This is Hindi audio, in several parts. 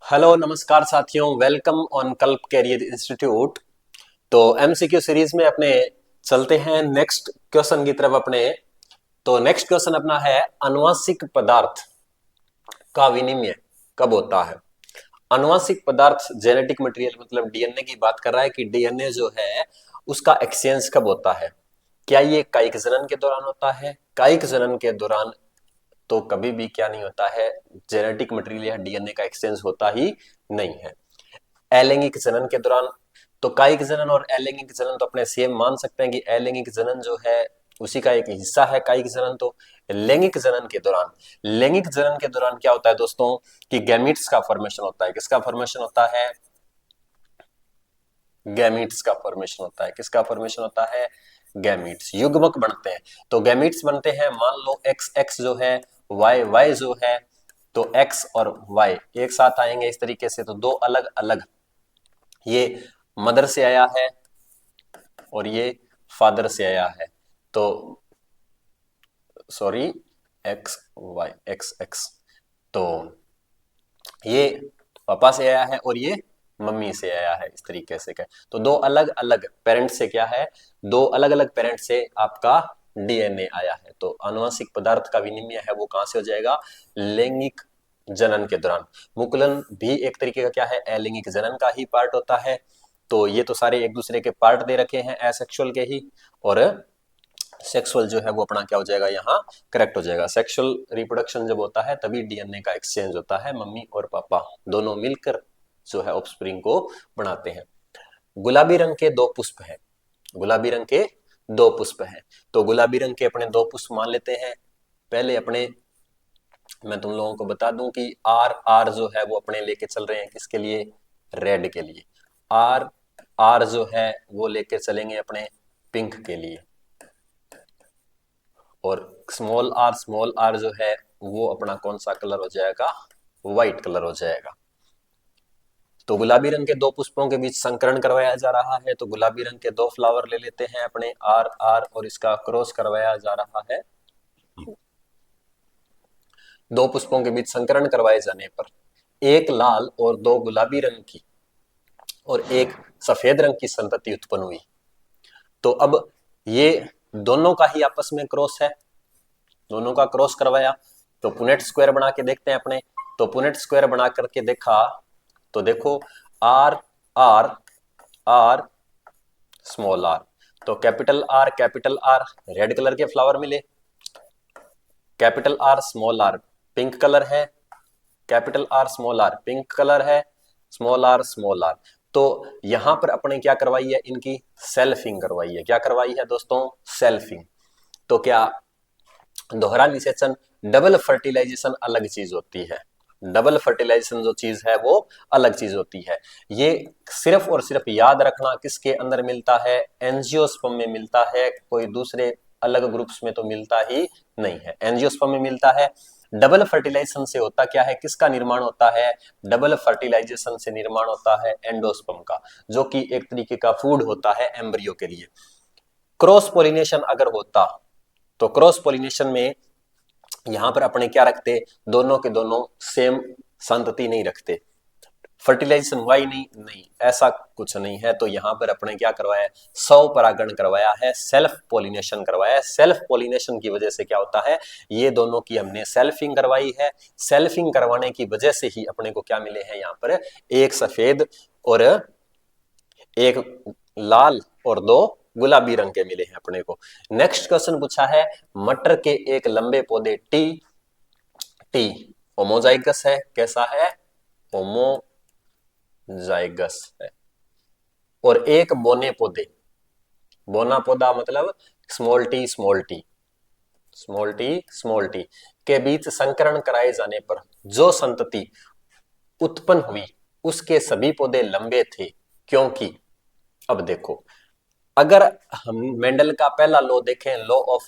हेलो नमस्कार साथियों, वेलकम ऑन कल्प कैरियर इंस्टीट्यूट। तो एमसीक्यू सीरीज में अपने चलते हैं नेक्स्ट क्वेश्चन की तरफ अपने। तो नेक्स्ट क्वेश्चन अपना है, आनुवांशिक पदार्थ का विनिमय कब होता है। आनुवांशिक पदार्थ जेनेटिक मटेरियल मतलब डीएनए की बात कर रहा है कि डीएनए जो है उसका एक्सचेंज कब होता है। क्या ये कायिक जनन के दौरान होता है? कायिक जनन के दौरान तो कभी भी क्या नहीं होता है, जेनेटिक मटेरियल या डीएनए का एक्सचेंज होता ही नहीं है। अलैंगिक जनन के दौरान तो कायिक जनन और अलैंगिक जनन तो अपने सेम मान सकते हैं कि अलैंगिक जनन जो है उसी का एक हिस्सा है कायिक जनन। तो लैंगिक जनन के दौरान क्या होता है दोस्तों कि गैमीट्स का फॉर्मेशन होता है। किसका फॉर्मेशन होता है? गैमीट्स का फॉर्मेशन होता है। किसका फॉर्मेशन होता है? गैमीट्स, युग्मक बनते हैं। तो गैमीट्स बनते हैं, मान लो एक्स एक्स जो है, वाई वाई जो है, तो एक्स और वाई एक साथ आएंगे इस तरीके से। तो दो अलग अलग, ये मदर से आया है और ये फादर से आया है। तो sorry, X Y X X, तो ये पापा से आया है और ये मम्मी से आया है, इस तरीके से। क्या तो दो अलग अलग पेरेंट से क्या है, दो अलग अलग पेरेंट से आपका डीएनए आया है। तो आनुवंशिक पदार्थ का विनिमय है वो कहां से हो जाएगा? लैंगिक जनन के दौरान। मुकुलन भी एक तरीके का क्या है, अलैंगिक जनन का ही पार्ट होता है। तो ये तो सारे एक दूसरे के पार्ट दे रखे हैं एसेक्सुअल के ही, और सेक्सुअल जो है वो अपना क्या हो जाएगा, यहाँ करेक्ट हो जाएगा। सेक्सुअल रिप्रोडक्शन जब होता है तभी डीएनए का एक्सचेंज होता है, मम्मी और पापा दोनों मिलकर जो है ऑफस्प्रिंग को बनाते हैं। गुलाबी रंग के दो पुष्प हैं। गुलाबी रंग के दो पुष्प हैं। तो गुलाबी रंग के अपने दो पुष्प मान लेते हैं। पहले अपने मैं तुम लोगों को बता दूं कि आर आर जो है वो अपने लेके चल रहे हैं किसके लिए? रेड के लिए। आर आर जो है वो लेके चलेंगे अपने पिंक के लिए। और स्मॉल आर जो है वो अपना कौन सा कलर हो जाएगा? व्हाइट कलर हो जाएगा। तो गुलाबी रंग के दो पुष्पों के बीच संकरण करवाया जा रहा है। तो गुलाबी रंग के दो फ्लावर ले लेते हैं अपने आर आर, और इसका क्रॉस करवाया जा रहा है। दो पुष्पों के बीच संकरण करवाए जाने पर एक लाल और दो गुलाबी रंग की और एक सफेद रंग की संतति उत्पन्न हुई। तो अब ये दोनों का ही आपस में क्रॉस है, दोनों का क्रॉस करवाया। तो पुनेट स्क्वायर बना के देखते हैं अपने। तो पुनेट स्क्वायर बना करके देखा तो देखो, R R R small R, तो कैपिटल आर रेड कलर के फ्लावर मिले, कैपिटल आर पिंक कलर है, capital R small R pink colour है, स्मॉल आर। तो यहां पर अपने क्या करवाई है, इनकी सेल्फिंग करवाई है। क्या करवाई है दोस्तों? सेल्फिंग। तो क्या दोहरा निषेचन, डबल फर्टिलाइजेशन अलग चीज होती है। डबल फर्टिलाइजेशन जो चीज है वो अलग चीज होती है। ये सिर्फ और सिर्फ याद रखना किसके अंदर मिलता है? एंजियोस्पर्म में मिलता है, कोई दूसरे अलग ग्रुप्स में तो मिलता ही नहीं है, एंजियोस्पर्म में मिलता है। डबल फर्टिलाइजेशन से होता क्या है, किसका निर्माण होता है? डबल फर्टिलाइजेशन से निर्माण होता है एंडोस्पर्म का, जो कि एक तरीके का फूड होता है एम्ब्रियो के लिए। क्रॉस पोलिनेशन अगर होता तो क्रॉस पोलिनेशन में यहां पर अपने क्या रखते, दोनों के दोनों सेम संतति नहीं रखते। फर्टिलाइजेशन हुआ ही नहीं, नहीं ऐसा कुछ नहीं है। तो यहां पर अपने क्या करवाया है, सौ परागण करवाया है, सेल्फ पोलिनेशन करवाया है। सेल्फ पोलिनेशन की वजह से क्या होता है, ये दोनों की हमने सेल्फिंग करवाई है। सेल्फिंग करवाने की वजह से ही अपने को क्या मिले हैं यहाँ पर, एक सफेद और एक लाल और दो गुलाबी रंग के मिले हैं अपने को। नेक्स्ट क्वेश्चन पूछा है, मटर के एक लंबे पौधे टी टी होमोजाइगस है। कैसा है? होमोजाइगस है। और एक बोने पौधे, बोना पौधा मतलब small T small T small T small T के बीच संकरण कराए जाने पर जो संतति उत्पन्न हुई उसके सभी पौधे लंबे थे, क्योंकि अब देखो, अगर हम मेंडल का पहला लॉ देखें, law of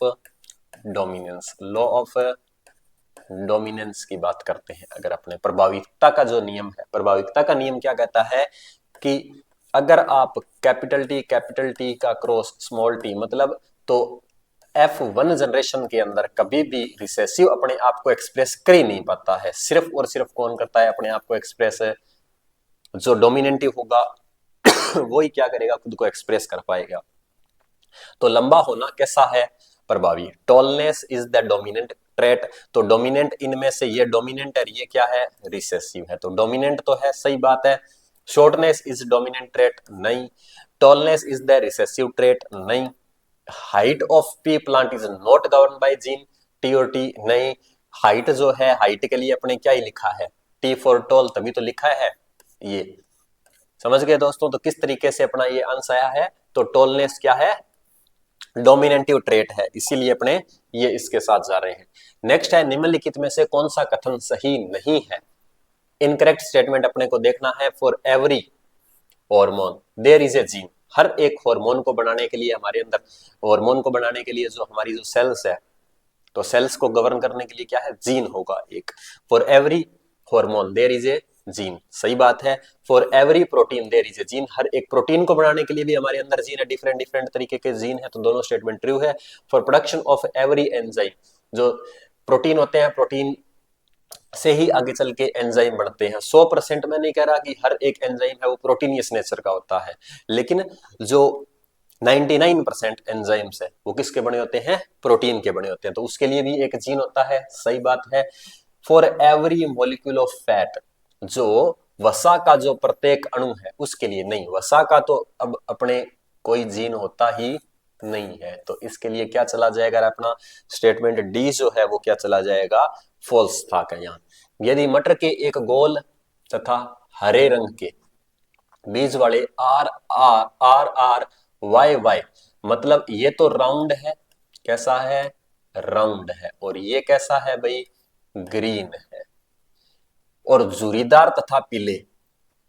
dominance, law of dominance की बात करते हैं, अगर अपने प्रभाविकता का जो नियम है, प्रभाविकता का नियम क्या कहता है कि अगर आप कैपिटल टी का क्रॉस स्मॉल टी मतलब, तो F1 जनरेशन के अंदर कभी भी रिसेसिव अपने आप को एक्सप्रेस कर ही नहीं पाता है। सिर्फ और सिर्फ कौन करता है अपने आप को एक्सप्रेस? जो डोमिनेंटिव होगा वो ही क्या करेगा, खुद को एक्सप्रेस कर पाएगा। तो लंबा होना कैसा है, प्रभावी। Tallness is the dominant trait, तो डोमिनेंट इनमें से ये डोमिनेंट है, ये क्या है, रिसेसिव है, तो डोमिनेंट तो है, सही बात है। शॉर्टनेस इज डोमिनेंट ट्रेट, नहीं। Tallness is the recessive trait, नहीं। Height of pea plant is not govern by gene, T और टी, नहीं। हाइट जो है, हाइट के लिए अपने क्या ही लिखा है, टी फॉर टॉल, तभी तो लिखा है ये। समझ गए दोस्तों, तो किस तरीके से अपना ये आंसर आया है, तो टॉलनेस क्या है, डोमिनेटिव ट्रेट है, इसीलिए अपने ये इसके साथ जा रहे हैं। नेक्स्ट है, निम्नलिखित में से कौन सा कथन सही नहीं है। इनकरेक्ट स्टेटमेंट अपने को देखना है। For every hormone there is a gene, हर एक हार्मोन को बनाने के लिए, हमारे अंदर हार्मोन को बनाने के लिए जो हमारी जो सेल्स है, तो सेल्स को गवर्न करने के लिए क्या है, जीन होगा एक। For every hormone there is a gene, सही बात है। For every protein there is a gene, हर एक प्रोटीन को बनाने के लिए भी हमारे अंदर जीन है, डिफरेंट डिफरेंट तरीके के जीन है, तो दोनों स्टेटमेंट ट्रू है। For production of every enzyme, जो प्रोटीन होते हैं, प्रोटीन से ही आगे चल के एंजाइम बढ़ते हैं। 100% मैं नहीं कह रहा कि हर एक एंजाइम है वो प्रोटीनियस नेचर का होता है, लेकिन जो 99% एंजाइम्स है वो किसके बने होते हैं, प्रोटीन के बने होते हैं, तो उसके लिए भी एक जीन होता है, सही बात है। For every molecule of fat, जो वसा का जो प्रत्येक अणु है उसके लिए, नहीं, वसा का तो अब अपने कोई जीन होता ही नहीं है, तो इसके लिए क्या चला जाएगा, अपना स्टेटमेंट डी जो है वो क्या चला जाएगा, फॉल्स था का यहाँ। यदि मटर के एक गोल तथा हरे रंग के बीज वाले R R R R Y Y, मतलब ये तो राउंड है, कैसा है, राउंड है, और ये कैसा है भाई, ग्रीन है, और जुरीदार तथा पीले,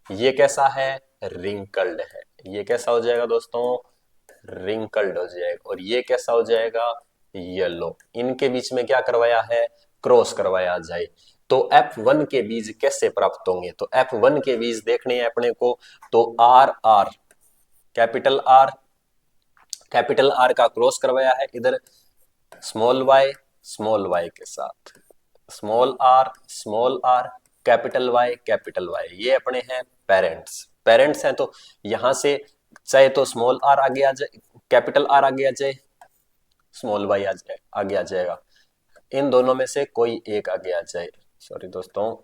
ये कैसा है, रिंकल्ड है, ये कैसा हो जाएगा दोस्तों, रिंकल्ड हो जाएगा, और ये कैसा हो जाएगा, येलो। इनके बीच में क्या करवाया है, क्रॉस करवाया जाए। तो F1 के बीज कैसे प्राप्त होंगे, तो F1 के बीज देखने हैं अपने को, तो आर आर, कैपिटल आर का क्रॉस करवाया है इधर स्मॉल वाई के साथ, स्मॉल आर कैपिटल वाई, ये अपने हैं पेरेंट्स हैं, तो यहां से चाहे तो स्मॉल आर आगे आ जाए, कैपिटल आर आगे आ जाए, स्मॉल वाई आगे आ जाएगा, इन दोनों में से कोई एक आगे आ जाए। सॉरी दोस्तों,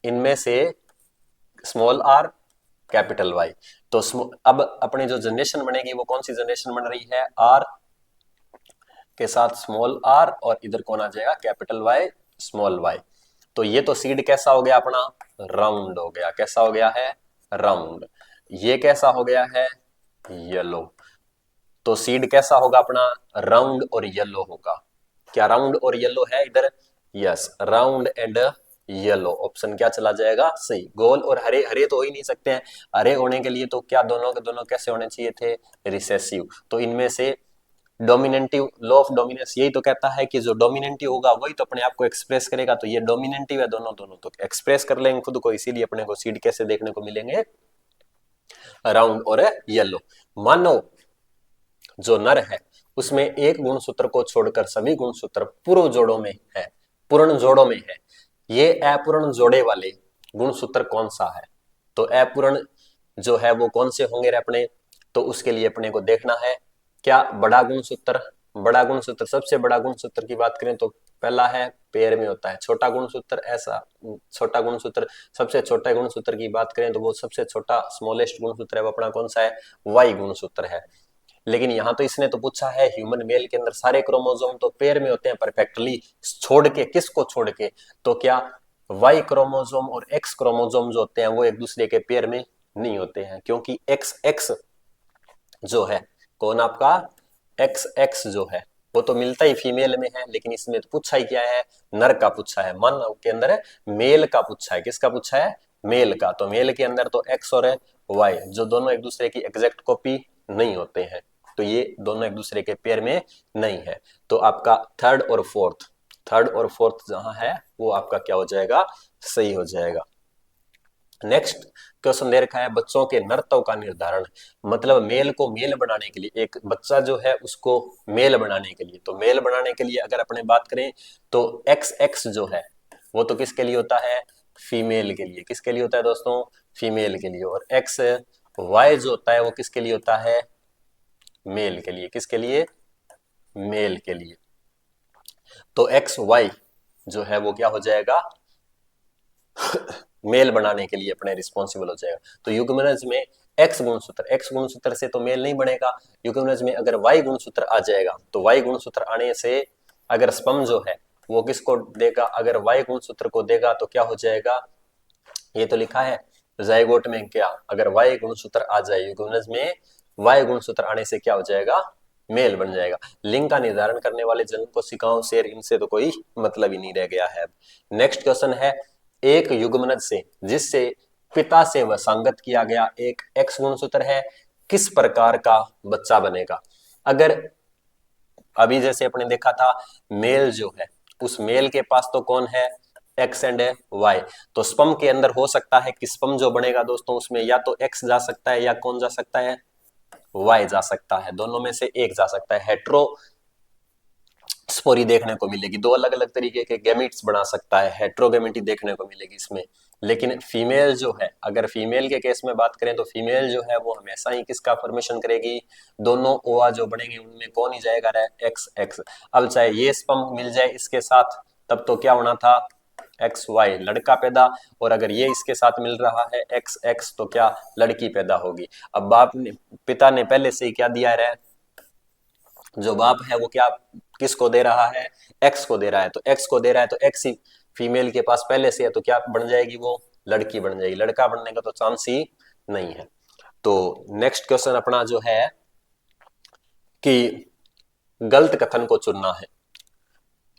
इनमें से स्मॉल आर कैपिटल वाई, तो अब अपने जो जनरेशन बनेगी वो कौन सी जनरेशन बन रही है, आर के साथ स्मॉल आर, और इधर कौन आ जाएगा, कैपिटल वाई स्मॉल वाई। तो ये तो सीड कैसा हो गया अपना, राउंड हो गया, कैसा हो गया है, राउंड। ये कैसा हो गया है, येलो। तो सीड कैसा होगा अपना, राउंड और येलो होगा। क्या राउंड और येलो है इधर, yes, round and yellow, option क्या चला जाएगा, सही। गोल और हरे, हरे तो हो ही नहीं सकते हैं, हरे होने के लिए तो क्या दोनों के दोनों कैसे होने चाहिए थे, रिसेसिव। तो इनमें से डोमिनेटिव, लॉ ऑफ डोमिनेंस यही तो कहता है कि जो डोमिनेटिव होगा वही तो अपने आप को एक्सप्रेस करेगा, तो ये डोमिनेटिव है, दोनों दोनों तो एक्सप्रेस कर लेंगे खुद को, इसीलिए अपने को सीड कैसे देखने को मिलेंगे, राउंड और येलो। मानो जो नर है उसमें एक गुणसूत्र को छोड़कर सभी गुणसूत्र पूर्ण जोड़ों में है, पूर्ण जोड़ों में है, ये अपूर्ण जोड़े वाले गुणसूत्र कौन सा है, तो अपूर्ण जो है वो कौन से होंगे अपने, तो उसके लिए अपने को देखना है क्या, बड़ा गुणसूत्र, बड़ा गुणसूत्र, सबसे बड़ा गुणसूत्र की बात करें तो पहला है पेयर में होता है, छोटा गुणसूत्र ऐसा, छोटा गुणसूत्र, सबसे छोटे गुणसूत्र की बात करें तो वो सबसे छोटा स्मॉलेस्ट गुणसूत्र है वो अपना कौन सा है, वाई गुणसूत्र है। लेकिन यहाँ तो इसने तो पूछा है ह्यूमन मेल के अंदर सारे क्रोमोसोम तो पेयर में होते हैं परफेक्टली, छोड़ के किसको छोड़ के, तो क्या वाई क्रोमोसोम और एक्स क्रोमोसोम जो होते हैं वो एक दूसरे के पेयर में नहीं होते हैं, क्योंकि एक्स एक्स जो है, कौन आपका एक्स एक्स जो है वो तो मिलता ही फीमेल में है, लेकिन इसमें तो पूछा ही क्या है, नर का पूछा है, मन के अंदर है मेल का पूछा है, किसका पूछा है, मेल का। तो मेल के अंदर तो एक्स और वाई जो दोनों एक दूसरे की एग्जैक्ट कॉपी नहीं होते हैं, तो ये दोनों एक दूसरे के पेयर में नहीं है, तो आपका थर्ड और फोर्थ जहां है वो आपका क्या हो जाएगा, सही हो जाएगा। नेक्स्ट क्वेश्चन दे रखा है बच्चों के नर्तव का निर्धारण, मतलब मेल को मेल बनाने के लिए, एक बच्चा जो है उसको मेल बनाने के लिए, तो मेल बनाने के लिए अगर अपने बात करें तो एक्स एक्स जो है वो तो किसके लिए होता है, फीमेल के लिए। किसके लिए होता है दोस्तों, फीमेल के लिए। और एक्स वाई जो होता है वो किसके लिए होता है, मेल के लिए। किसके लिए, मेल के लिए। तो एक्स वाई जो है वो क्या हो जाएगा, मेल बनाने के लिए अपने रिस्पॉन्सिबल हो जाएगा। तो युग्मनज में एक्स गुणसूत्र से तो मेल नहीं बनेगा। युग्मनज में अगर वाई गुणसूत्र आ जाएगा तो वाई गुणसूत्र आने से अगर स्पर्म जो है वो किसको देगा, अगर वाई गुणसूत्र को देगा तो क्या हो जाएगा, ये तो लिखा है जाइगोट में क्या, अगर वाई गुणसूत्र आ जाए युग्मनज में, वाई गुणसूत्र आने से क्या हो जाएगा, मेल बन जाएगा। लिंग का निर्धारण करने वाले जन्म कोशिकाओं शेर, इनसे तो कोई मतलब ही नहीं रह गया है। नेक्स्ट क्वेश्चन है एक युग्मनज से जिससे पिता से वसांगत किया गया एक एक्स गुणसूत्र है, किस प्रकार का बच्चा बनेगा। अगर अभी जैसे अपने देखा था मेल जो है उस मेल के पास तो कौन है, एक्स एंड वाई, तो स्पर्म के अंदर हो सकता है कि स्पर्म जो बनेगा दोस्तों उसमें या तो एक्स जा सकता है या कौन जा सकता है, वाई जा सकता है, दोनों में से एक जा सकता है। हेट्रो स्पोरी देखने को मिलेगी, दो अलग अलग तरीके के गैमीट्स बना सकता है, हेट्रोगेमिटी देखने को मिलेगी इसमें। लेकिन फीमेल जो है, अगर फीमेल के केस में बात करें तो फीमेल जो है वो हमेशा ही किसका फॉर्मेशन करेगी, दोनों ओआ जो बनेंगे उनमें कौन ही जाएगा, एक्स एक्स। अब चाहे ये स्पर्म मिल जाए इसके साथ तब तो क्या होना था, एक्स वाई लड़का पैदा, और अगर ये इसके साथ मिल रहा है एक्स एक्स तो क्या लड़की पैदा होगी। अब बाप ने, पिता ने पहले से ही क्या दिया है, जो बाप है वो क्या किसको दे रहा है, एक्स को दे रहा है, तो एक्स को दे रहा है तो एक्स ही फीमेल के पास पहले से है तो क्या बन जाएगी, वो लड़की बन जाएगी, लड़का बनने का तो चांस ही नहीं है। तो नेक्स्ट क्वेश्चन अपना जो है कि गलत कथन को चुनना है,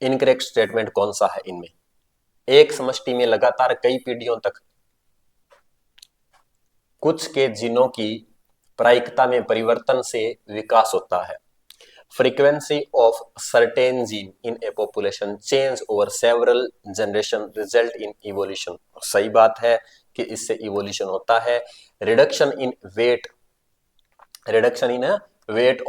इनकरेक्ट स्टेटमेंट कौन सा है इनमें। एक समष्टि में लगातार कई पीढ़ियों तक कुछ के जीनों की प्रायिकता में परिवर्तन से विकास होता है। Frequency of certain gene in a population change over several generation result in evolution। सही बात है कि इससे evolution होता है। Reduction in weight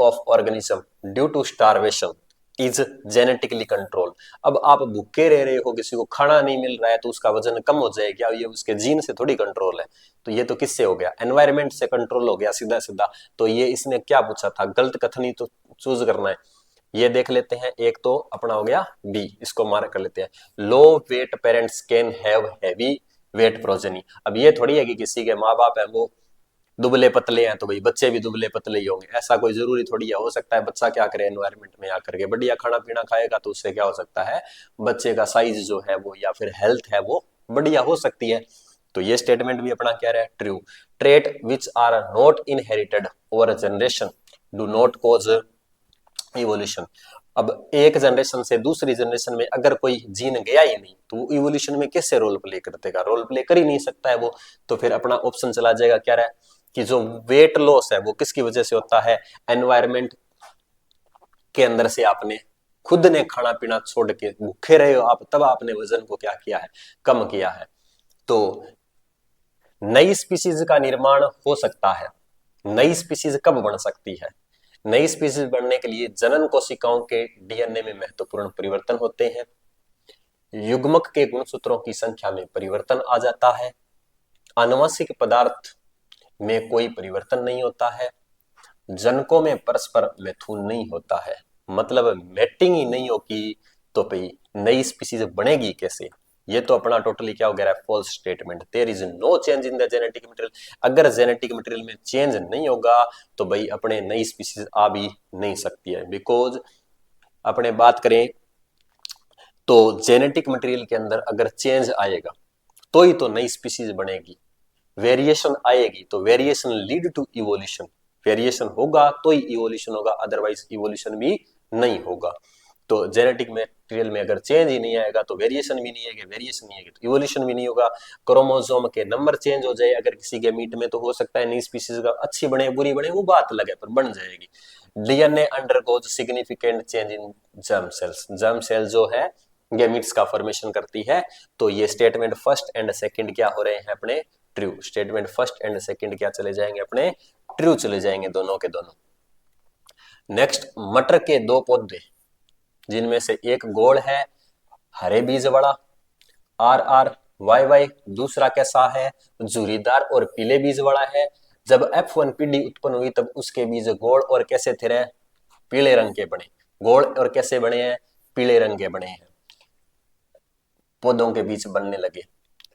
of organism due to starvation is genetically controlled। अब आप भूखे रह रहे हो, किसी को खाना नहीं मिल रहा है तो उसका वजन कम हो जाएगा, ये उसके जीन से थोड़ी कंट्रोल है। तो ये तो किससे हो गया, एनवायरमेंट से कंट्रोल हो गया सीधा सीधा। तो ये इसने क्या पूछा था, गलत कथन ही तो चूज करना है। ये देख लेते हैं, एक तो अपना हो गया बी, इसको मार्क कर लेते हैं। Low weight parents can have heavy weight progeny. अब ये थोड़ी है कि किसी के माँ बाप है वो दुबले पतले हैं तो भाई बच्चे भी दुबले पतले ही होंगे, ऐसा कोई जरूरी थोड़ी है। हो सकता है बच्चा क्या करे, एनवायरनमेंट में आकर के बढ़िया खाना पीना खाएगा तो उससे क्या हो सकता है, बच्चे का साइज जो है वो या फिर हेल्थ है वो बढ़िया हो सकती है। तो ये स्टेटमेंट भी अपना क्या रहा है, true. Trait which are not inherited over generation do not cause evolution. अब एक जनरेशन से दूसरी जनरेशन में अगर कोई जीन गया ही नहीं तो वो इवोल्यूशन में कैसे रोल प्ले कर देगा, रोल प्ले कर ही नहीं सकता है वो। तो फिर अपना ऑप्शन चला जाएगा क्या रहा है कि जो वेट लॉस है वो किसकी वजह से होता है, एनवायरमेंट के अंदर से आपने खुद ने खाना पीना छोड़ के भूखे रहे हो आप, तब आपने वजन को क्या किया है, कम किया है। तो नई स्पीसीज का निर्माण हो सकता है। नई स्पीसीज कब बन सकती है, नई स्पीसीज बनने के लिए जनन कोशिकाओं के डीएनए में महत्वपूर्ण परिवर्तन होते हैं, युग्मक के गुणसूत्रों की संख्या में परिवर्तन आ जाता है, आनुवंशिक पदार्थ में कोई परिवर्तन नहीं होता है, जनकों में परस्पर मैथुन नहीं होता है। मतलब मैटिंग ही नहीं होगी तो भाई नई स्पीसीज बनेगी कैसे। ये तो अपना टोटली क्या हो गया है, false statement. There is no change in the genetic material. अगर जेनेटिक मटेरियल में चेंज नहीं होगा तो भाई अपने नई स्पीसीज आ भी नहीं सकती है। बिकॉज अपने बात करें तो जेनेटिक मटेरियल के अंदर अगर चेंज आएगा तो ही तो नई स्पीसीज बनेगी, वेरिएशन आएगी तो variation lead to evolution, variation होगा तो ही इवोल्यूशन होगा, अदरवाइज इवोल्यूशन भी नहीं होगा। तो जेनेटिक मटेरियल में अगर चेंज ही नहीं आएगा तो वेरिएशन भी नहीं आएगा, वेरिएशन नहीं आएगी तो इवोल्यूशन भी नहीं होगा। क्रोमोसोम के नंबर चेंज हो जाए अगर किसी के मीट में तो हो सकता है नई स्पीसीज का, अच्छी बने बुरी बने वो बात अलग है पर बन जाएगी। DNA undergoes significant change in germ cells. Germ cell जो है गैमीट्स का फॉर्मेशन करती है। तो ये स्टेटमेंट फर्स्ट एंड सेकंड क्या हो रहे हैं अपने, true. Statement first and second क्या चले जाएंगे अपने, ट्रू चले जाएंगे दोनों के दोनों। नेक्स्ट, मटर के दो पौधे जिनमें से एक गोल है हरे बीज वाला आर आर वाई वाई, दूसरा कैसा है झुरीदार और पीले बीज वाला है। जब F1 पीढ़ी उत्पन्न हुई तब उसके बीज गोल और कैसे थे रहे, पीले रंग के बने। गोल और कैसे बने हैं, पीले रंग के बने हैं, पौधों के बीच बनने लगे।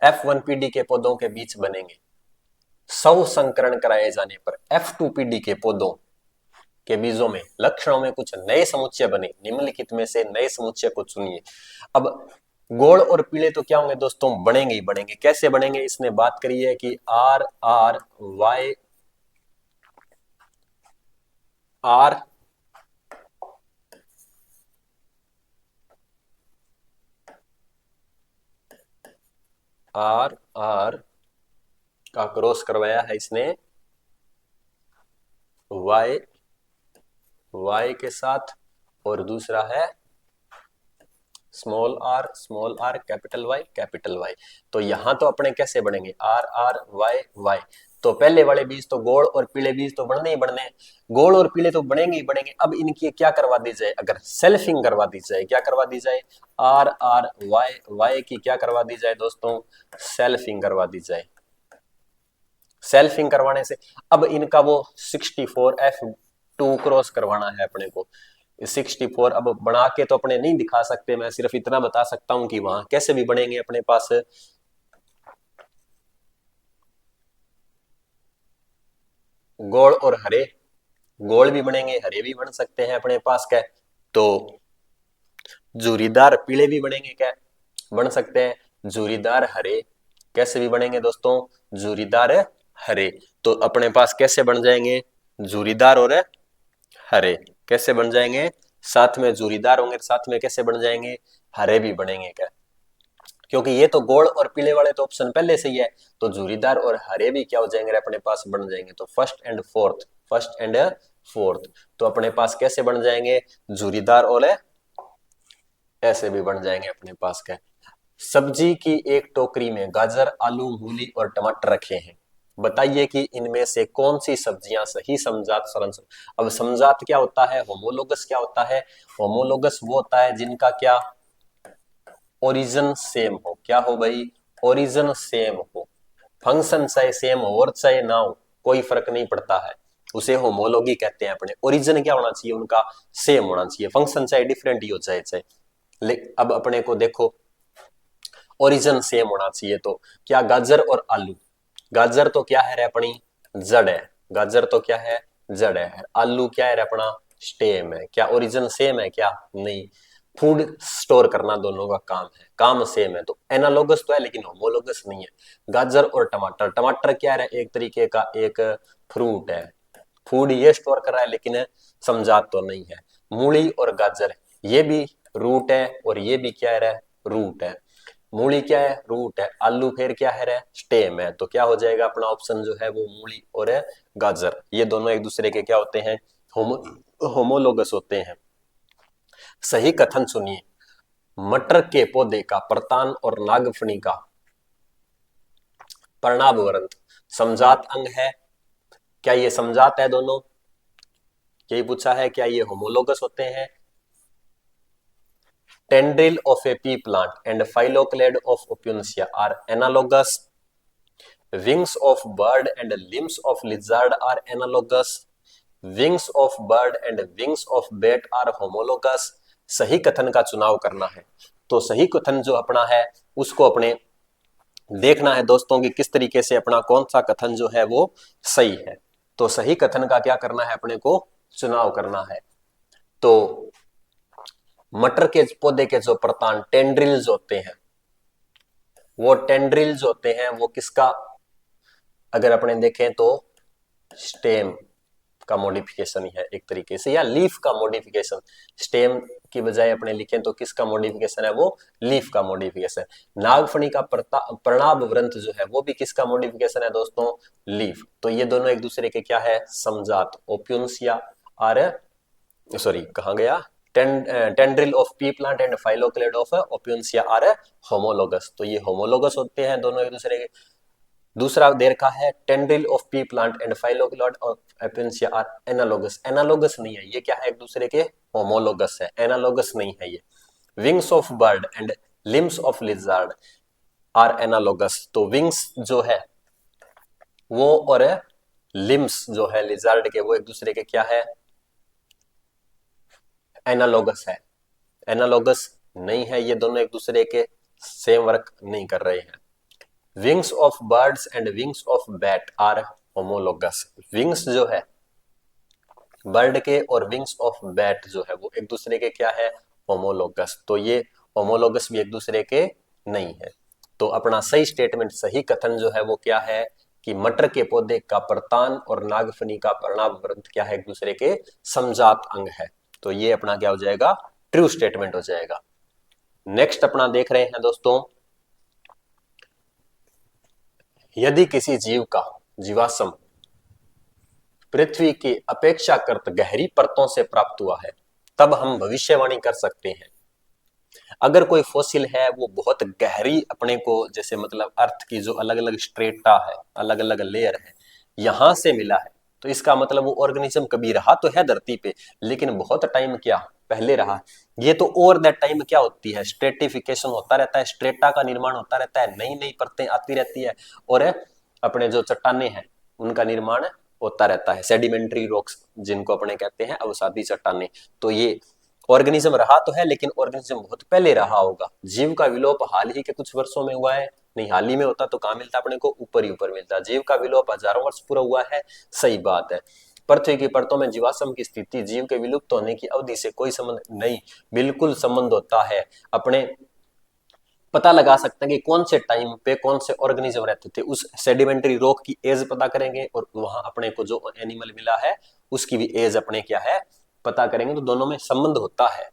F1 पीढ़ी के पौधों के बीच बनेंगे। 100 संकरण कराए जाने पर F2 पीढ़ी के पौधों के बीजों में लक्षणों में कुछ नए समुच्चय बने। निम्नलिखित में से नए समुच्चय को चुनिए। अब गोल और पीले तो क्या होंगे दोस्तों, बनेंगे ही बनेंगे। कैसे बनेंगे, इसने बात करी है कि R R Y R R R का क्रॉस करवाया है इसने वाई वाई के साथ, और दूसरा है स्मॉल आर कैपिटल वाई। तो यहां तो अपने कैसे बनेंगे, आर आर वाई वाई। तो पहले वाले बीज तो गोल और पीले बीज तो बनने ही बनने, गोल और पीले तो बनेंगे ही बनेंगे। अब इनकी क्या करवा दी जाए, अगर सेल्फिंग करवा दी जाए, क्या करवा दी जाए, आर आर वाई वाई की क्या करवा दी जाए दोस्तों, सेल्फिंग करवा दी जाए। सेल्फिंग करवाने से अब इनका वो 64F2 क्रॉस करवाना है अपने को। 64 अब बना के तो अपने नहीं दिखा सकते, मैं सिर्फ इतना बता सकता हूं कि वहां कैसे भी बनेंगे अपने पास। गोल और हरे, गोल भी बनेंगे हरे भी बन सकते हैं अपने पास क्या, तो जूरीदार पीले भी बनेंगे क्या, बन सकते हैं। जूरीदार हरे कैसे भी बनेंगे दोस्तों, जूरीदार हरे। तो अपने पास कैसे बन जाएंगे, जूरीदार और हरे कैसे बन जाएंगे, साथ में जूरीदार होंगे, साथ में कैसे बन जाएंगे, हरे भी बनेंगे क्या, क्योंकि ये तो गोल्ड और पीले वाले तो ऑप्शन पहले से ही है, तो जूरीदार और हरे भी क्या हो जाएंगे अपने पास बन जाएंगे। तो फर्स्ट एंड फोर्थ तो अपने पास कैसे बन जाएंगे, जूरीदार और ऐसे भी बन जाएंगे अपने पास क्या। सब्जी की एक टोकरी में गाजर आलू मूली और टमाटर रखे हैं, बताइए कि इनमें से कौन सी सब्जियां सही समजात सरंस। अब समजात क्या होता है, होमोलोगस क्या होता है, होमोलोगस वो होता है जिनका क्या ओरिजिन सेम हो। क्या हो भाई, ओरिजिन सेम हो। फंक्शन चाहे सेम हो और चाहे ना हो, कोई फर्क नहीं पड़ता है, उसे होमोलॉगी कहते हैं अपने। ओरिजिन क्या होना चाहिए उनका, सेम होना चाहिए, फंक्शन चाहे डिफरेंट ही हो चाहे। अब अपने को देखो ओरिजिन सेम होना चाहिए, तो क्या गाजर और आलू, गाजर तो क्या है रे अपनी जड़ है, गाजर तो क्या है जड़ है, आलू क्या है रे अपना स्टेम है। क्या ओरिजिन सेम है, क्या नहीं। फूड स्टोर करना दोनों का काम है, काम सेम है, तो एनालोगस तो है लेकिन होमोलोगस नहीं है। गाजर और टमाटर, टमाटर क्या है एक तरीके का एक फ्रूट है, फूड ये स्टोर कर रहा है लेकिन समझात तो नहीं है। मूली और गाजर ये भी रूट है और ये भी क्या है रूट है। मूली क्या है, रूट है, आलू फिर क्या है स्टेम है। तो क्या हो जाएगा अपना ऑप्शन जो है वो मूली और गाजर, ये दोनों एक दूसरे के क्या होते हैं, होमोलोगस होते हैं। सही कथन सुनिए, मटर के पौधे का प्रतान और नागफनी का प्रणाब वरंत समजात अंग है। क्या ये समजात है दोनों, यही पूछा है, क्या ये होमोलोगस होते हैं। Tendril of a pea plant and phylloclade of Opuntia are analogous. Wings of bird and limbs of lizard are analogous. Wings of bird and wings of bat are homologous. सही कथन का चुनाव करना है, तो सही कथन जो अपना है उसको अपने देखना है दोस्तों कि किस तरीके से अपना कौन सा कथन जो है वो सही है। तो सही कथन का क्या करना है अपने को चुनाव करना है। तो मटर के पौधे के जो प्रतान टेंड्रिल्स होते हैं, वो टेंड्रिल्स होते हैं वो किसका, अगर अपने देखें तो स्टेम का मॉडिफिकेशन है एक तरीके से, या लीफ का मॉडिफिकेशन। स्टेम की बजाय अपने लिखें तो किसका मॉडिफिकेशन है, वो लीफ का मॉडिफिकेशन। नागफनी का प्रणाब वृंत जो है वो भी किसका मॉडिफिकेशन है दोस्तों, लीफ। तो ये दोनों एक दूसरे के क्या है, समजात। ओप्यून्सिया आर सॉरी कहां गया, tendril of pea plant and phylloclade of Opuntia are homologous. तो ये होमोलोगस होते हैं दोनों एक दूसरे के। दूसरा दे रखा है tendril of pea plant and phylloclade of Opuntia are analogous. Analogous नहीं है, ये क्या है, एक दूसरे के होमोलोगस है, एनालोगस नहीं है ये। Wings of bird and limbs of lizard are analogous. तो विंग्स जो है वो और लिम्स जो है लिजार्ड के, वो एक दूसरे के क्या है, एनालोगस है। एनालोगस नहीं है, ये दोनों एक दूसरे के सेम वर्क नहीं कर रहे हैं। Wings of birds and wings of bat are homologous. Wings जो है बर्ड के और विंग्स ऑफ बैट जो है वो एक दूसरे के क्या है, होमोलोगस। तो ये होमोलोगस भी एक दूसरे के नहीं है। तो अपना सही स्टेटमेंट, सही कथन जो है वो क्या है कि मटर के पौधे का प्रतान और नागफनी का परिणाम वृंत क्या है, एक दूसरे के समजात अंग है। तो ये अपना क्या हो जाएगा, ट्रू स्टेटमेंट हो जाएगा। नेक्स्ट अपना देख रहे हैं दोस्तों, यदि किसी जीव का जीवाश्म पृथ्वी की अपेक्षाकृत गहरी परतों से प्राप्त हुआ है, तब हम भविष्यवाणी कर सकते हैं। अगर कोई फॉसिल है वो बहुत गहरी अपने को, जैसे मतलब अर्थ की जो अलग अलग स्ट्रेटा है, अलग अलग लेयर है, यहां से मिला है, तो इसका मतलब वो ऑर्गेनिज्म कभी रहा तो है धरती पे, लेकिन बहुत टाइम क्या पहले रहा। ये तो ओवर दैट टाइम क्या होती है, स्ट्रेटिफिकेशन होता रहता है, स्ट्रेटा का निर्माण होता रहता है, नई नई परतें आती रहती है, और अपने जो चट्टाने हैं उनका निर्माण होता रहता है, सेडिमेंट्री रॉक्स जिनको अपने कहते हैं, अवसादी चट्टाने। तो ये ऑर्गेनिज्म रहा तो है, लेकिन ऑर्गेनिज्म बहुत पहले रहा होगा। जीव का विलोप हाल ही के कुछ वर्षों में हुआ है, नहीं हाल ही में होता तो कहां मिलता अपने को, ऊपर ही ऊपर मिलता। जीव का विलोप हजारों वर्ष पूरा हुआ है, सही बात है। पृथ्वी की परतों में जीवाश्म की स्थिति जीव के विलुप्त होने की अवधि से कोई संबंध नहीं, बिल्कुल संबंध होता है। अपने पता लगा सकते हैं कि कौन से टाइम पे कौन से ऑर्गेनिज्म रहते थे, उस सेडिमेंट्री रॉक की एज पता करेंगे, और वहां अपने को जो एनिमल मिला है उसकी भी एज अपने क्या है पता करेंगे, तो दोनों में संबंध होता है।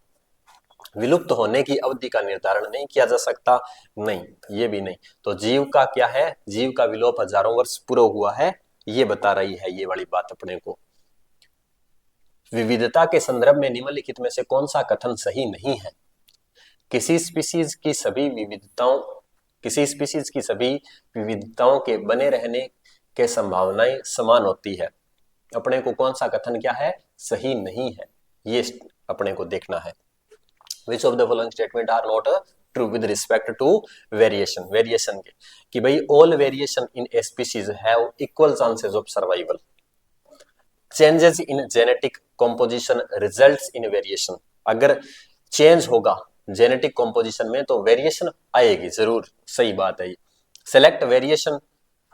विलुप्त होने की अवधि का निर्धारण नहीं किया जा सकता, नहीं, ये भी नहीं। तो जीव का क्या है, जीव का विलोप हजारों वर्ष पूरा हुआ है, ये बता रही है ये वाली बात अपने को। विविधता के संदर्भ में निम्नलिखित में से कौन सा कथन सही नहीं है। किसी स्पीसीज की सभी विविधताओं किसी स्पीसीज की सभी विविधताओं के बने रहने के संभावनाएं समान होती है। अपने को कौन सा कथन क्या है, सही नहीं है, ये अपने को देखना है। Which of the following statement are not true with respect to variation? Variation के कि भाई all variation in a species have equal chances of survival. Changes in genetic composition results in variation. अगर चेंज होगा जेनेटिक कॉम्पोजिशन में तो वेरिएशन आएगी जरूर, सही बात है। Select variation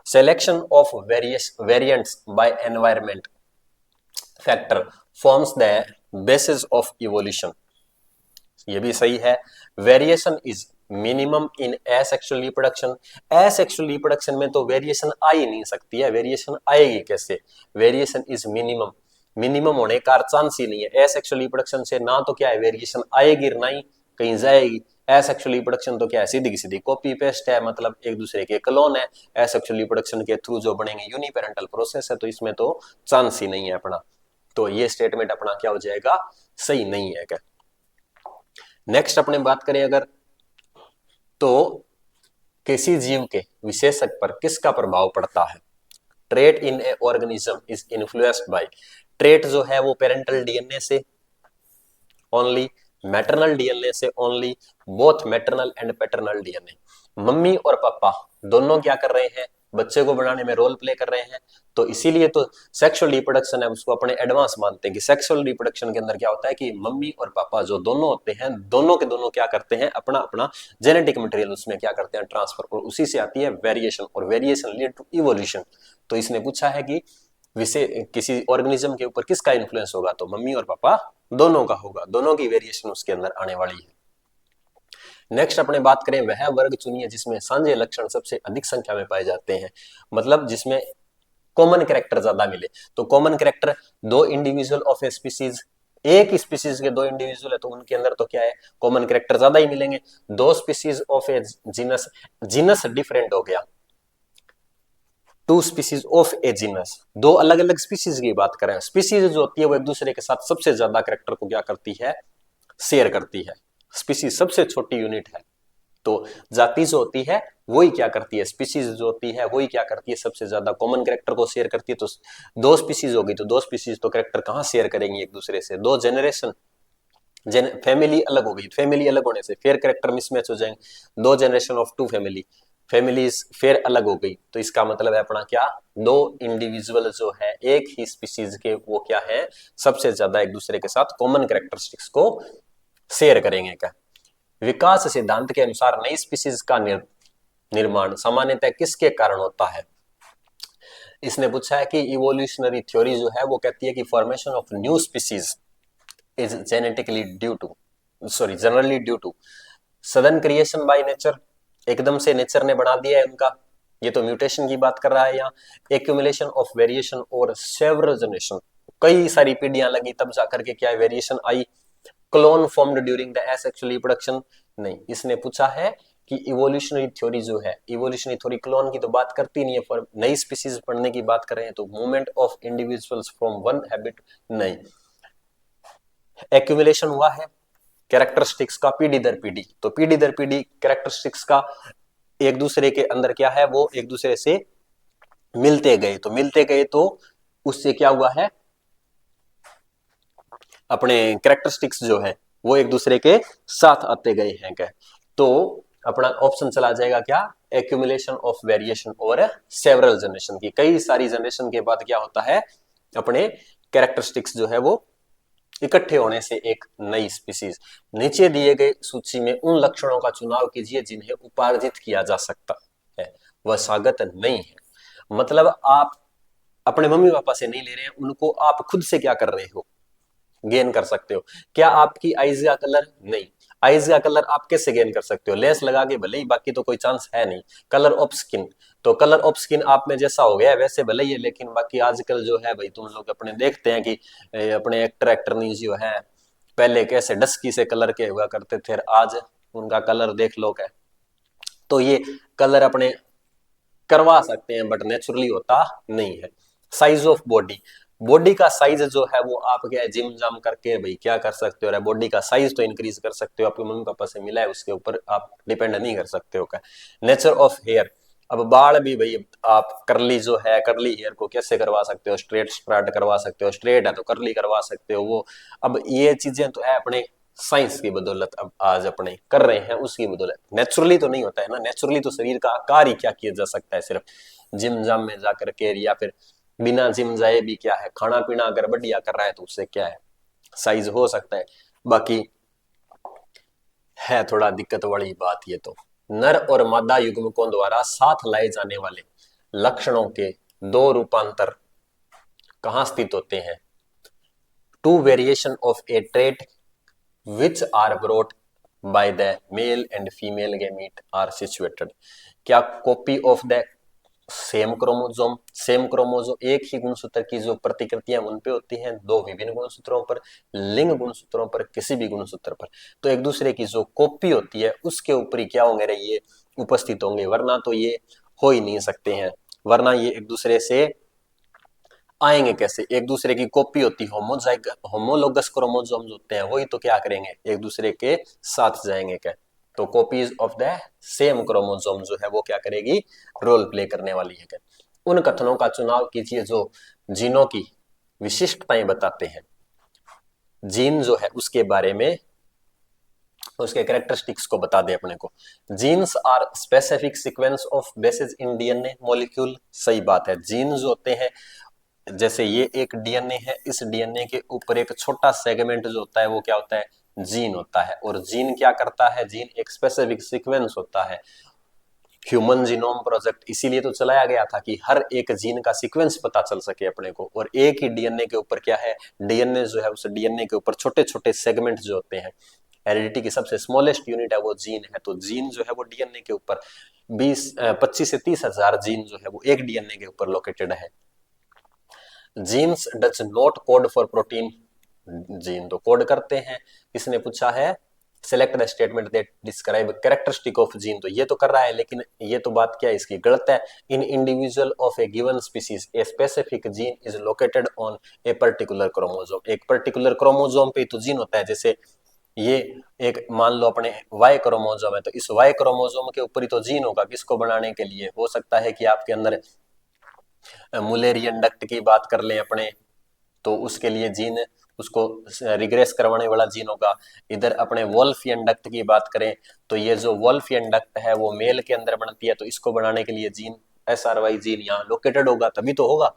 selection of various variants by environment factor forms the basis of evolution. ये भी सही है। Variation is minimum in asexual reproduction. Asexual reproduction में तो वेरिएशन आ ही नहीं सकती है, वेरिएशन आएगी कैसे, वेरिएशन इज मिनिमम, मिनिमम होने का चांस ही नहीं है। एसेक्सुअल रिप्रोडक्शन से ना तो क्या है वेरिएशन आएगी ना ही कहीं जाएगी। एसेक्सुअल रिप्रोडक्शन तो क्या है, सीधी की सीधी कॉपी पेस्ट है, मतलब एक दूसरे के क्लोन है। एसेक्सुअल रिप्रोडक्शन के थ्रू जो बनेंगे यूनिपेरेंटल प्रोसेस है, तो इसमें तो चांस ही नहीं है अपना। तो ये स्टेटमेंट अपना क्या हो जाएगा, सही नहीं है क्या। नेक्स्ट अपने बात करें अगर, तो किसी जीव के विशेषक पर किसका प्रभाव पड़ता है। Trait in A organism is influenced by, trait जो है वो पेरेंटल डीएनए से ओनली, मैटरनल डीएनए से only, both maternal and paternal DNA. Mummy और पापा दोनों क्या कर रहे हैं, बच्चे को बनाने में रोल प्ले कर रहे हैं। तो इसीलिए तो सेक्सुअल रिप्रोडक्शन है उसको अपने एडवांस मानते हैं कि सेक्सुअल रिप्रोडक्शन के अंदर क्या होता है कि मम्मी और पापा जो दोनों होते हैं, दोनों के दोनों क्या करते हैं, अपना अपना जेनेटिक मटेरियल उसमें क्या करते हैं ट्रांसफर, और उसी से आती है वेरिएशन, और वेरिएशन लीड टू इवोल्यूशन। तो इसने पूछा है कि किसी ऑर्गेनिज्म के ऊपर किसका इन्फ्लुएंस होगा, तो मम्मी और पापा दोनों का होगा, दोनों की वेरिएशन उसके अंदर आने वाली है। नेक्स्ट अपने बात करें, वह वर्ग चुनिए जिसमें सांझे लक्षण सबसे अधिक संख्या में पाए जाते हैं, मतलब जिसमें कॉमन कैरेक्टर ज्यादा मिले। तो कॉमन कैरेक्टर, दो इंडिविजुअल ऑफ ए स्पीसीज, एक स्पीसीज के दो इंडिविजुअल है तो उनके अंदर तो क्या है कॉमन कैरेक्टर ज्यादा ही मिलेंगे। दो species of a genus, genus different हो गया, two species of a genus, दो अलग अलग स्पीसीज की बात करें, स्पीसीज जो होती है वो एक दूसरे के साथ सबसे ज्यादा कैरेक्टर को क्या करती है, शेयर करती है। स्पीसीज सबसे छोटी यूनिट है, तो जाति जो होती है वही क्या करती है, स्पीसीज जो होती है वही क्या करती है, सबसे ज्यादा कॉमन कैरेक्टर को शेयर करती है। तो दो स्पीसीज होगी तो दो स्पीसीज तो कैरेक्टर कहाँ शेयर करेंगी एक दूसरे से, दो जनरेशन फैमिली अलग हो गई, फैमिली अलग होने से फिर कैरेक्टर मिसमैच हो जाएंगे, दो जनरेशन ऑफ टू फैमिलीज फिर अलग हो गई। तो इसका मतलब है अपना क्या, दो इंडिविजुअल जो है एक ही स्पीसीज के वो क्या है, सबसे ज्यादा एक दूसरे के साथ कॉमन कैरेक्टरिस्टिक्स को शेयर करेंगे। क्या विकास सिद्धांत के अनुसार नई स्पीसीज का निर्माण सामान्यतः किसके कारण होता है। इसने पूछा है कि इवोल्यूशनरी थ्योरी जो है वो कहती है कि formation of new species is genetically due to generally due to sudden creation by nature, एकदम से नेचर ने बना दिया है उनका, ये तो म्यूटेशन की बात कर रहा है यहाँ, एक्यूमुलेशन ऑफ वेरिएशन और सेवरल जनरेशन, कई सारी पीढ़ियां लगी तब जाकर के क्या variation I, clone formed during the asexual reproduction, नहीं। इसने पूछा है कि इवोल्यूशनरी थ्योरी जो है, इवोल्यूशनरी थ्योरी क्लोन की तो बात करती नहीं है, पर नई स्पीसीज पढ़ने की बात कर रहे हैं तो movement of individuals from one habit, नहीं। एक्यूमुलेशन हुआ है कैरेक्टरिस्टिक्स का पीढ़ी दर पीढ़ी, तो पीढ़ी दर पीढ़ी कैरेक्टरिस्टिक्स का एक दूसरे के अंदर क्या है, वो एक दूसरे से मिलते गए, तो मिलते गए तो उससे क्या हुआ है, अपने कैरेक्टरिस्टिक्स जो है वो एक दूसरे के साथ आते गए हैं। क्या तो अपना ऑप्शन चला जाएगा क्या, एक्यूमुलेशन ऑफ वेरिएशन और सेवरल जनरेशन की, कई सारी जनरेशन के बाद क्या होता है, अपने कैरेक्टरिस्टिक्स जो है वो इकट्ठे होने से एक नई स्पीसीज। नीचे दिए गए सूची में उन लक्षणों का चुनाव कीजिए जिन्हें उपार्जित किया जा सकता है, वह स्वागत नहीं है। मतलब आप अपने मम्मी पापा से नहीं ले रहे हैं, उनको आप खुद से क्या कर रहे हो, गेन कर सकते हो। क्या आपकी आईज का कलर, नहीं, आईज का कलर आप कैसे गेन कर सकते हो, लेस लगा के भले ही, बाकी तो कोई चांस है नहीं। कलर ऑफ स्किन, तो कलर ऑफ स्किन आप में जैसा हो गया वैसे भले ही है, लेकिन बाकी आजकल जो है भाई तुम लोग अपने देखते हैं कि अपने एक्टरनी जो है पहले कैसे डस्की से कलर के हुआ करते थे, आज उनका कलर देख लो क्या। तो ये कलर अपने करवा सकते हैं बट नेचुरली होता नहीं है। साइज ऑफ बॉडी, बॉडी का साइज जो है वो आप क्या है जिम जाम करके भाई क्या कर सकते हो, बॉडी का साइज तो इंक्रीज कर सकते हो, आपके मम्मी पापा से मिला है उसके ऊपर आप डिपेंड नहीं कर सकते हो। क्या नेचर ऑफ हेयर, अब बाल भी भाई आप करली जो है करली हेयर को कैसे करवा सकते हो, स्ट्रेट स्ट्रैट करवा सकते हो, स्ट्रेट है तो करली करवा सकते हो वो, अब ये चीजें तो है अपने साइंस की बदौलत अब आज अपने कर रहे हैं उसकी बदौलत, नेचुरली तो नहीं होता है ना। नेचुरली तो शरीर का आकार ही क्या किया जा सकता है, सिर्फ जिम जाम में जाकर के, या फिर बिना जिम जाए भी क्या है, खाना पीना अगर बढ़िया कर रहा है तो उससे क्या है साइज हो सकता है। बाकी है थोड़ा दिक्कत वाली बात ये तो, नर और मादा युग्मकों द्वारा साथ लाए जाने वाले लक्षणों के दो रूपांतर कहाँ स्थित होते हैं, two variation of a trait which are brought by the male and female gamete are situated, क्या copy of the same chromosome, same chromosome एक ही गुणसूत्र की जो प्रतिकृतियां उन पे होती हैं, दो विभिन्न गुणसूत्रों पर, लिंग गुणसूत्रों पर, किसी भी गुणसूत्र पर, तो एक दूसरे की जो कॉपी होती है उसके ऊपर ही क्या होंगे रे ये उपस्थित होंगे, वरना तो ये हो ही नहीं सकते हैं, वरना ये एक दूसरे से आएंगे कैसे, एक दूसरे की कॉपी होती होमोलोगस क्रोमोसोम्स होते हैं वही तो क्या करेंगे एक दूसरे के साथ जाएंगे क्या, तो copies of the same chromosome जो है वो क्या करेगी, रोल प्ले करने वाली है क्या। उन कथनों का चुनाव कीजिए जो जीनों की विशिष्टताएं बताते हैं, जीन जो है उसके बारे में उसके कैरेक्टरिस्टिक्स को बता दे अपने को। Genes are specific sequence of bases in DNA molecule, सही बात है, जीन्स होते हैं जैसे ये एक डीएनए है, इस डीएनए के ऊपर एक छोटा सेगमेंट जो होता है वो क्या होता है, जीन होता है, और जीन क्या करता है, जीन एक स्पेसिफिक सीक्वेंस होता है। ह्यूमन जीनोम प्रोजेक्ट इसीलिए तो चलाया गया था कि हर एक जीन का सीक्वेंस पता चल सके अपने को, और एक ही डीएनए के ऊपर क्या है, डीएनए जो है उस डीएनए के ऊपर छोटे छोटे सेगमेंट जो होते हैं, हेरिडिटी की सबसे स्मॉलेस्ट यूनिट है वो जीन है, तो जीन जो है वो डीएनए के ऊपर 25 से 30 हजार जीन जो है वो एक डीएनए के ऊपर लोकेटेड है। Genes does not code for protein, gene तो कोड करते हैं। इसने पूछा है select the statement that describe characteristic of gene, तो ये तो कर रहा है लेकिन ये तो बात क्या है इसकी गलत है। In individual of a given species a specific gene is located on a particular chromosome, एक पर्टिकुलर क्रोमोसोम पे तो जीन होता है, जैसे ये एक मान लो अपने वाई क्रोमोसोम है, तो इस वाई क्रोमोसोम के ऊपर ही तो जीन होगा किसको बनाने के लिए। हो सकता है कि आपके अंदर मुलेरियन डक्ट की बात कर लें अपने, तो उसके लिए जीन, उसको रिग्रेस करवाने वाला जीन होगा। इधर अपने वोल्फियन डक्ट की बात करें तो ये जो वोल्फियन डक्ट है वो मेल के अंदर बनती है, तो इसको बनाने के लिए जीन SRY जीन यहाँ लोकेटेड होगा, तभी तो होगा।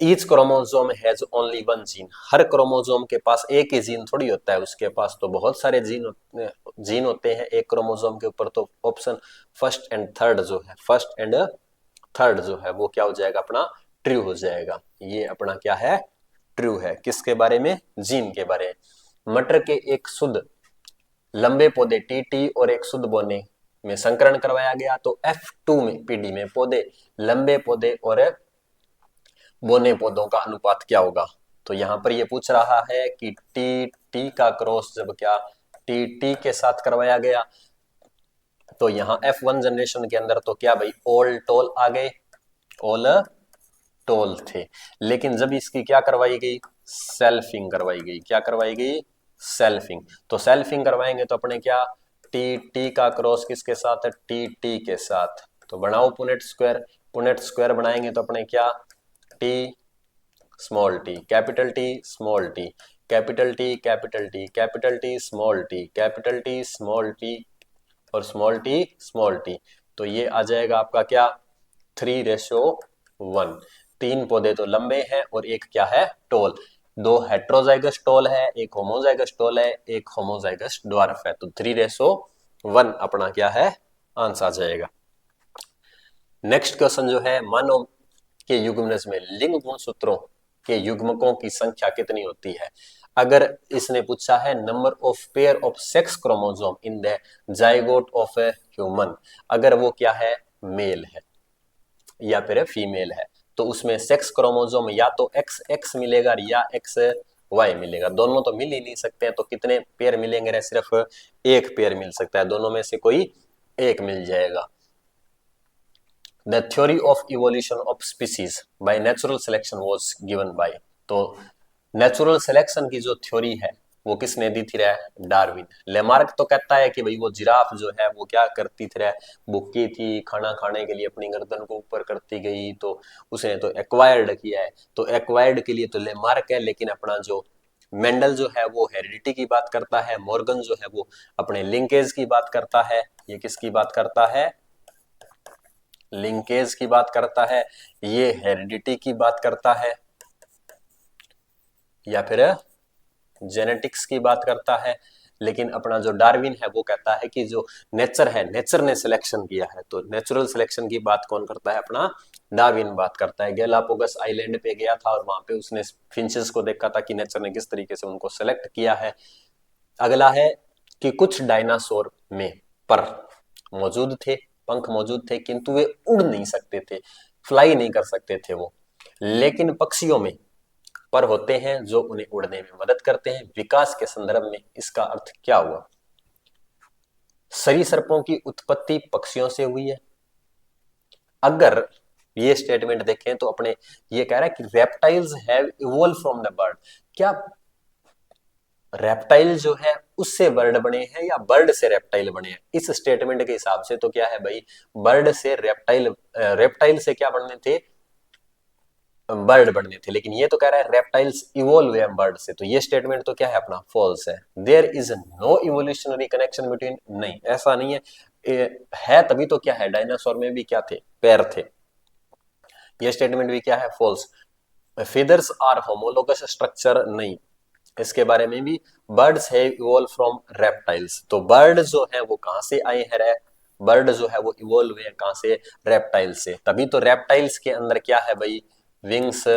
Each chromosome has only one gene, her chromosome के पास एक ही जीन थोड़ी होता है, उसके पास तो बहुत सारे जीन होते हैं एक क्रोमोसोम के ऊपर। तो ऑप्शन फर्स्ट एंड थर्ड जो है, फर्स्ट एंड थर्ड जो है वो क्या हो जाएगा अपना, ट्रू हो जाएगा। ये अपना क्या है, ट्रू है। किसके बारे में, जीन के बारे में। मटर के एक शुद्ध लंबे पौधे TT और एक शुद्ध बोने में संकरण करवाया गया, तो F2 में PD में पौधे, लंबे पौधे और बोने पौधों का अनुपात क्या होगा। तो यहाँ पर ये पूछ रहा है कि TT का क्रॉस जब क्या TT के साथ करवाया गया, तो यहाँ F1 जनरेशन के अंदर तो क्या भाई ओल टोल आ गए, ओल टोल थे। लेकिन जब इसकी क्या करवाई गई, सेल्फिंग करवाई गई। क्या करवाई गई, सेल्फिंग। तो सेल्फिंग करवाएंगे तो अपने क्या, TT का क्रॉस किसके साथ है, TT के साथ। तो बनाओ पुनेट स्क्वायर, पुनेट स्क्वायर बनाएंगे तो अपने क्या, T small T, capital T small T, capital T capital T, capital T small T, capital T small T और स्मॉल टी। तो ये आ जाएगा आपका क्या, 3:1। तीन पौधे तो लंबे हैं और एक क्या है, टोल। दो हेट्रोजाइगस टोल है, एक होमोजाइगस टोल है, एक होमोजाइगस ड्वार्फ है। तो 3:1 अपना क्या है, आंसर आ जाएगा। नेक्स्ट क्वेश्चन जो है, मानव के युग्मनज में लिंग गुणसूत्रों के युग्मकों की संख्या कितनी होती है। अगर इसने पूछा है number of pair of sex chromosome in the zygote of a human, अगर वो क्या है, मेल है या फिर फीमेल है, तो उसमें सेक्स क्रोमोसोम या तो XX मिलेगा या XY मिलेगा। दोनों तो मिल ही नहीं सकते हैं, तो कितने पेयर मिलेंगे, सिर्फ एक पेयर मिल सकता है, दोनों में से कोई एक मिल जाएगा। The theory of evolution of species by natural selection was given by, तो नेचुरल सिलेक्शन की जो थ्योरी है वो किसने दी थी, डार्विन। लेमार्क तो कहता है कि भाई वो जिराफ जो है वो क्या करती थी, भूखी थी, खाना खाने के लिए अपनी गर्दन को ऊपर करती गई, तो उसने तो एक्वायर्ड किया है। तो एक्वायर्ड के लिए तो लेमार्क है, लेकिन अपना जो मेंडल जो है वो हेरिडिटी की बात करता है, मॉर्गन जो है वो अपने लिंकेज की बात करता है। ये किसकी बात करता है, लिंकेज की बात करता है। ये हेरिडिटी की बात करता है या फिर जेनेटिक्स की बात करता है। लेकिन अपना जो डार्विन है वो कहता है कि जो नेचर है, नेचर ने सिलेक्शन किया है। तो नेचुरल सिलेक्शन की बात कौन करता है, अपना डार्विन बात करता है। गैलापागोस आइलैंड पे गया था और वहां पे उसने फिंचेस को देखा था कि नेचर ने किस तरीके से उनको सेलेक्ट किया है। अगला है कि कुछ डायनासोर में पर मौजूद थे, पंख मौजूद थे, किंतु वे उड़ नहीं सकते थे, फ्लाई नहीं कर सकते थे वो। लेकिन पक्षियों में पर होते हैं जो उन्हें उड़ने में मदद करते हैं। विकास के संदर्भ में इसका अर्थ क्या हुआ, सरीसृपों की उत्पत्ति पक्षियों से हुई है। अगर ये स्टेटमेंट देखें तो अपने ये कह रहा है कि reptiles have evolve from the bird, क्या रेप्टाइल जो है उससे बर्ड बने हैं या बर्ड से रेप्टाइल बने हैं। इस स्टेटमेंट के हिसाब से तो क्या है भाई, बर्ड से रेप्टाइल, रेप्टाइल से क्या बनने थे, बर्ड बनने थे। लेकिन ये तो कह रहा है रेप्टाइल्स इवोल्व हुए बर्ड से, तो ये स्टेटमेंट तो क्या है अपना, फॉल्स है। There is no evolutionary connection between, नहीं ऐसा नहीं है तभी तो क्या है, डायनासोर में भी क्या थे, पैर थे। ये स्टेटमेंट भी क्या है, false. Feathers are homologous structure, नहीं, इसके बारे में भी। Birds have evolve from reptiles, तो बर्ड जो है वो कहां से आए हैं, बर्ड जो है वो इवॉल्व हुए कहां से, रेप्टाइल से। तभी तो रेप्टाइल्स के अंदर क्या है भाई, विंग्स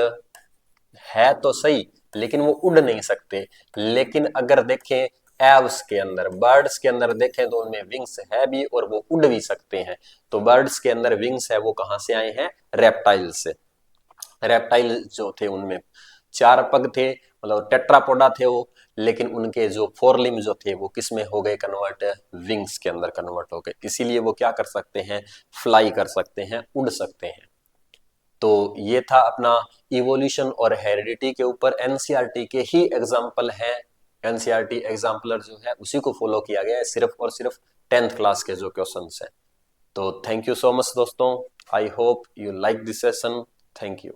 है तो सही, लेकिन वो उड़ नहीं सकते। लेकिन अगर देखें एव्स के अंदर, बर्ड्स के अंदर देखें तो उनमें विंग्स है भी और वो उड़ भी सकते हैं। तो बर्ड्स के अंदर विंग्स है वो कहां से आए हैं, रेप्टाइल से। रेप्टाइल जो थे उनमें 4 पग थे, मतलब टेट्रापोडा थे वो, लेकिन उनके जो फोर लिम्ब जो थे वो किस में हो गए कन्वर्ट, विंग्स के अंदर कन्वर्ट हो गए। इसीलिए वो क्या कर सकते हैं, फ्लाई कर सकते हैं, उड़ सकते हैं। तो ये था अपना इवोल्यूशन और हेरिडिटी के ऊपर। एनसीईआरटी के ही एग्जाम्पल है एनसीईआरटी एग्जाम्पलर जो है उसी को फॉलो किया गया है, सिर्फ और सिर्फ 10th क्लास के जो क्वेश्चंस हैं। तो थैंक यू सो मच दोस्तों, I hope you like this session. Thank you.